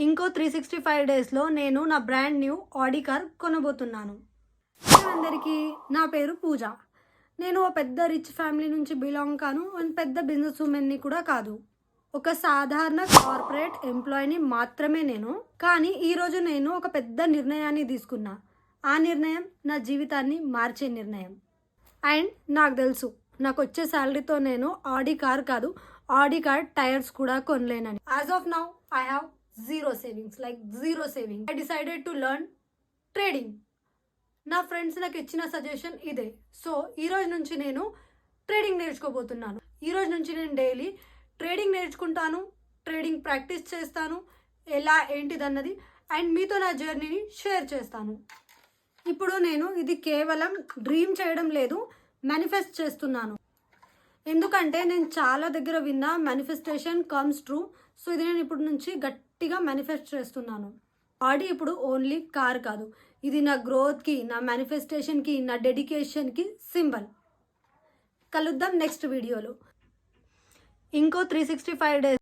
ఇంకో 365 డేస్లో నేను నా బ్రాండ్ న్యూ ఆడి కార్ కొనబోతున్నాను. అందరికీ నా పేరు పూజ. నేను ఓ పెద్ద రిచ్ ఫ్యామిలీ నుంచి బిలాంగ్ కాను అండ్ పెద్ద బిజినెస్ ఉమెన్ని కూడా కాదు. ఒక సాధారణ కార్పొరేట్ ఎంప్లాయీని మాత్రమే నేను. కానీ ఈరోజు నేను ఒక పెద్ద నిర్ణయాన్ని తీసుకున్నా. ఆ నిర్ణయం నా జీవితాన్ని మార్చే నిర్ణయం. అండ్ నాకు తెలుసు నాకు వచ్చే శాలరీతో నేను ఆడి కార్ కాదు, ఆడి కార్ టైర్స్ కూడా కొనలేనని. As of now I have zero savings. I decided to learn trading. నా ఫ్రెండ్స్ నాకు ఇచ్చిన సజెషన్ ఇదే. సో ఈ రోజు నుంచి నేను ట్రేడింగ్ నేర్చుకోబోతున్నాను. ఈ రోజు నుంచి నేను డైలీ ట్రేడింగ్ నేర్చుకుంటాను, ట్రేడింగ్ ప్రాక్టీస్ చేస్తాను, ఎలా ఏంటిదన్నది అండ్ మీతో నా జర్నీని షేర్ చేస్తాను. ఇప్పుడు నేను ఇది కేవలం డ్రీమ్ చేయడం లేదు, మేనిఫెస్ట్ చేస్తున్నాను. ఎందుకంటే నేను చాలా దగ్గర విన్నా మేనిఫెస్టేషన్ కమ్స్ ట్రూ. సో ఇది నేను ఇప్పుడు నుంచి గట్టిగా మేనిఫెస్ట్ చేస్తున్నాను. ఆడి ఇప్పుడు ఓన్లీ కార్ కాదు, ఇది నా గ్రోత్కి, నా మేనిఫెస్టేషన్కి, నా డెడికేషన్కి సింబల్. కలుద్దాం నెక్స్ట్ వీడియోలో. ఇంకో 365 డేస్